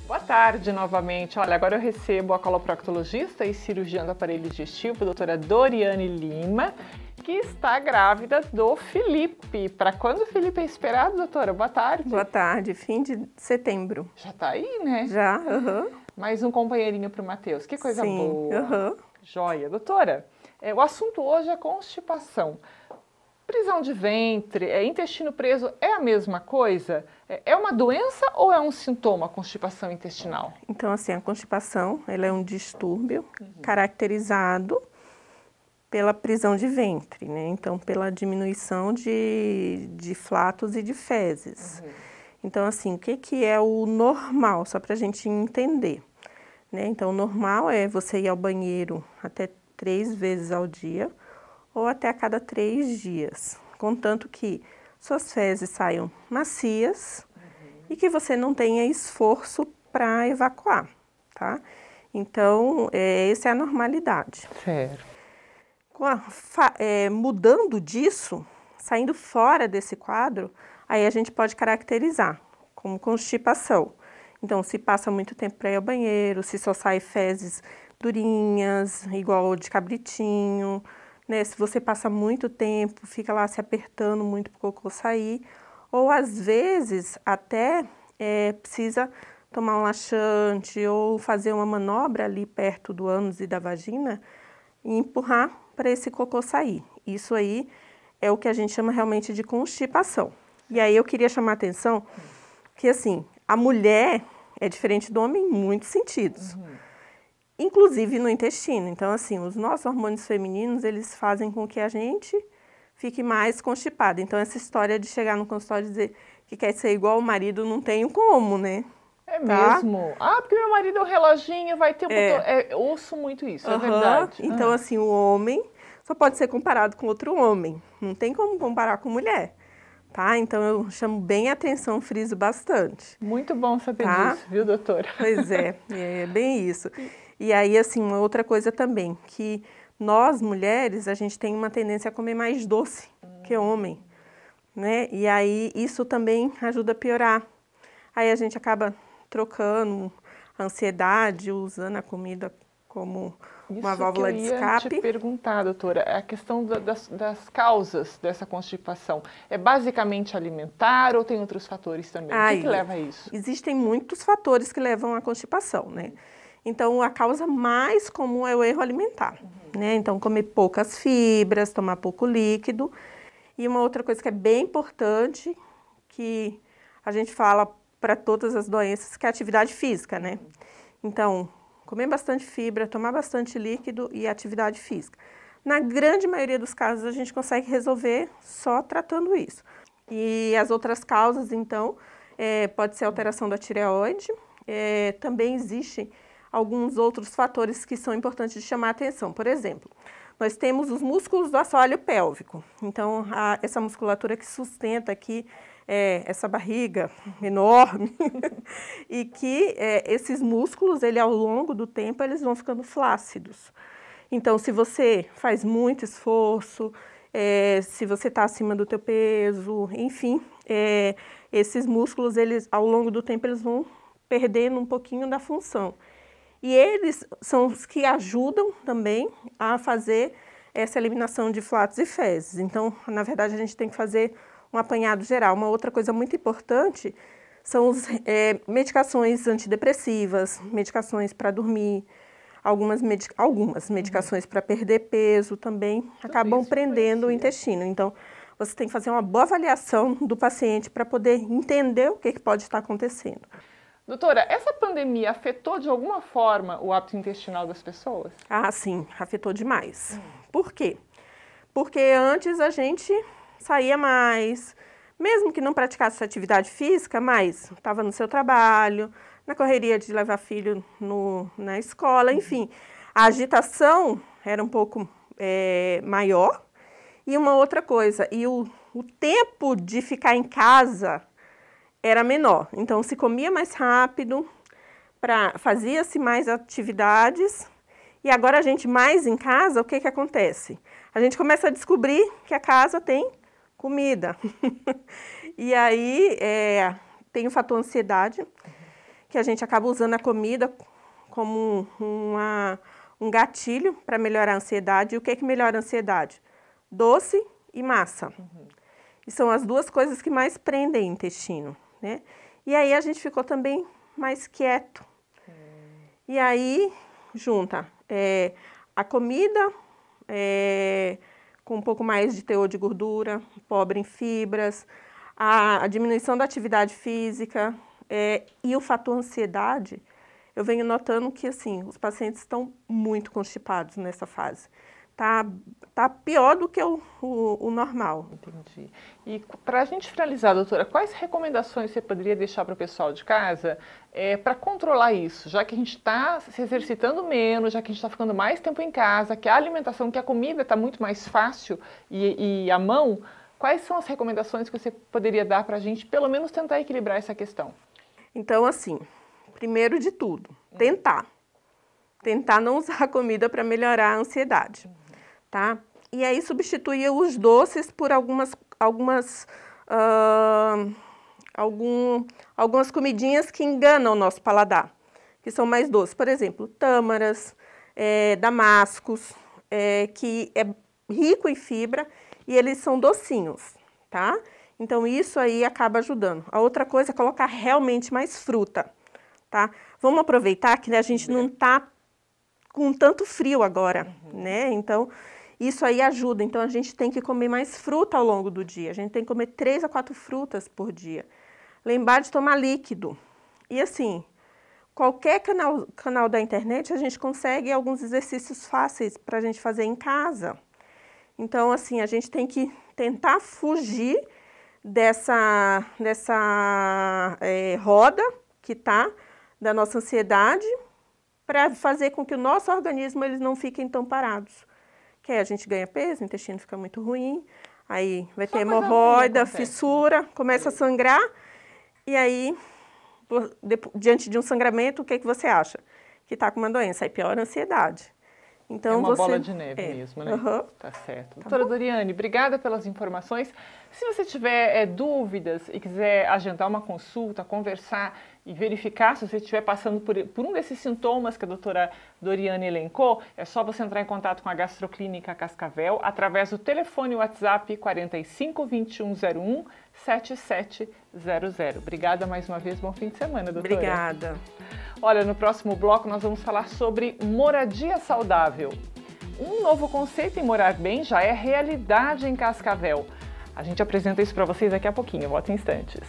Boa tarde novamente. Olha, agora eu recebo a coloproctologista e cirurgiã do aparelho digestivo, a doutora Doriane Lima, que está grávida do Felipe. Para quando o Felipe é esperado, doutora? Boa tarde. Boa tarde, fim de setembro. Já tá aí, né? Já, Mais um companheirinho para o Matheus. Que coisa Sim, boa. Joia. Doutora, o assunto hoje é constipação. Prisão de ventre, intestino preso é a mesma coisa? É uma doença ou é um sintoma, a constipação intestinal? Então, assim, a constipação, ela é um distúrbio caracterizado pela prisão de ventre, né? Então, pela diminuição de flatos e de fezes. Então, assim, o que é o normal, só para a gente entender, né? Então, o normal é você ir ao banheiro até 3 vezes ao dia, ou até a cada 3 dias, contanto que suas fezes saiam macias e que você não tenha esforço para evacuar, tá? Então, essa é a normalidade. Certo. Mudando disso, saindo fora desse quadro, aí a gente pode caracterizar como constipação. Então, se passa muito tempo para ir ao banheiro, se só sai fezes durinhas, igual de cabritinho, né? Se você passa muito tempo, fica lá se apertando muito para o cocô sair, ou às vezes até precisa tomar um laxante ou fazer uma manobra ali perto do ânus e da vagina e empurrar para esse cocô sair. Isso aí é o que a gente chama realmente de constipação. E aí eu queria chamar a atenção que, assim, a mulher é diferente do homem em muitos sentidos. Inclusive no intestino. Então, assim, os nossos hormônios femininos, eles fazem com que a gente fique mais constipada. Então, essa história de chegar no consultório e dizer que quer ser igual ao marido, não tem como, né? É mesmo? Ah, porque meu marido é um reloginho, vai ter um botão. Eu ouço muito isso, é verdade. Então, assim, o homem só pode ser comparado com outro homem. Não tem como comparar com mulher, tá? Então, eu chamo bem a atenção, friso bastante. Muito bom saber disso, viu, doutora? Pois é bem isso. E aí, assim, uma outra coisa também, que nós, mulheres, a gente tem uma tendência a comer mais doce que homem, né? E aí, isso também ajuda a piorar. Aí a gente acaba trocando a ansiedade, usando a comida como uma válvula de escape. Isso que eu ia te perguntar, doutora, a questão das causas dessa constipação. É basicamente alimentar ou tem outros fatores também? O que leva a isso? Existem muitos fatores que levam à constipação, né? Então, a causa mais comum é o erro alimentar, né? Então, comer poucas fibras, tomar pouco líquido. E uma outra coisa que é bem importante, que a gente fala para todas as doenças, que é a atividade física, né? Então, comer bastante fibra, tomar bastante líquido e atividade física. Na grande maioria dos casos, a gente consegue resolver só tratando isso. E as outras causas, então, pode ser alteração da tireoide, também existe alguns outros fatores que são importantes de chamar a atenção. Por exemplo, nós temos os músculos do assoalho pélvico. Então, essa musculatura que sustenta aqui essa barriga enorme e que esses músculos, ao longo do tempo, eles vão ficando flácidos. Então, se você faz muito esforço, se você está acima do teu peso, enfim, esses músculos, eles, ao longo do tempo, eles vão perdendo um pouquinho da função. E eles são os que ajudam também a fazer essa eliminação de flatos e fezes. Então, na verdade, a gente tem que fazer um apanhado geral. Uma outra coisa muito importante são as medicações antidepressivas, medicações para dormir, algumas medicações para perder peso também acabam prendendo o intestino. Então, você tem que fazer uma boa avaliação do paciente para poder entender o que pode estar acontecendo. Doutora, essa pandemia afetou de alguma forma o hábito intestinal das pessoas? Ah, sim, afetou demais. Por quê? Porque antes a gente saía mais, mesmo que não praticasse atividade física, mas estava no seu trabalho, na correria de levar filho na escola, enfim. A agitação era um pouco maior. E uma outra coisa, o tempo de ficar em casa era menor. Então, se comia mais rápido, fazia-se mais atividades. E agora a gente mais em casa, o que acontece? A gente começa a descobrir que a casa tem comida. E aí tem o fator ansiedade, que a gente acaba usando a comida como um gatilho para melhorar a ansiedade. E o que melhora a ansiedade? Doce e massa. E são as duas coisas que mais prendem o intestino, né? E aí a gente ficou também mais quieto. E aí junta a comida com um pouco mais de teor de gordura, pobre em fibras, a diminuição da atividade física e o fator ansiedade. Eu venho notando que, assim, os pacientes estão muito constipados nessa fase. Tá pior do que o normal. Entendi. E para a gente finalizar, doutora, quais recomendações você poderia deixar para o pessoal de casa para controlar isso? Já que a gente está se exercitando menos, já que a gente está ficando mais tempo em casa, que a alimentação, que a comida está muito mais fácil e à mão, quais são as recomendações que você poderia dar para a gente, pelo menos tentar equilibrar essa questão? Então, assim, primeiro de tudo, tentar não usar a comida para melhorar a ansiedade, tá? E aí substituir os doces por algumas comidinhas que enganam o nosso paladar, que são mais doces. Por exemplo, tâmaras, damascos, que é rico em fibra e eles são docinhos, tá? Então isso aí acaba ajudando. A outra coisa é colocar realmente mais fruta, tá? Vamos aproveitar que a gente não tá com tanto frio agora, né? Então, isso aí ajuda. Então, a gente tem que comer mais fruta ao longo do dia. A gente tem que comer 3 a 4 frutas por dia. Lembrar de tomar líquido. E assim, qualquer canal da internet, a gente consegue alguns exercícios fáceis para a gente fazer em casa. Então, assim, a gente tem que tentar fugir dessa roda que tá da nossa ansiedade, para fazer com que o nosso organismo eles não fiquem tão parados. Que aí a gente ganha peso, o intestino fica muito ruim, aí vai ter hemorroida, fissura, começa a sangrar, e aí, diante de um sangramento, o que você acha? Que está com uma doença, aí piora a ansiedade. Então, é uma bola de neve mesmo, né? Tá certo. Doutora Doriane, obrigada pelas informações. Se você tiver dúvidas e quiser agendar uma consulta, conversar e verificar se você estiver passando por um desses sintomas que a doutora Doriane elencou, é só você entrar em contato com a Gastroclínica Cascavel através do telefone WhatsApp 45 2101 7700. Obrigada mais uma vez, bom fim de semana, doutora. Obrigada. Olha, no próximo bloco nós vamos falar sobre moradia saudável. Um novo conceito em morar bem já é realidade em Cascavel. A gente apresenta isso para vocês daqui a pouquinho, volto em instantes.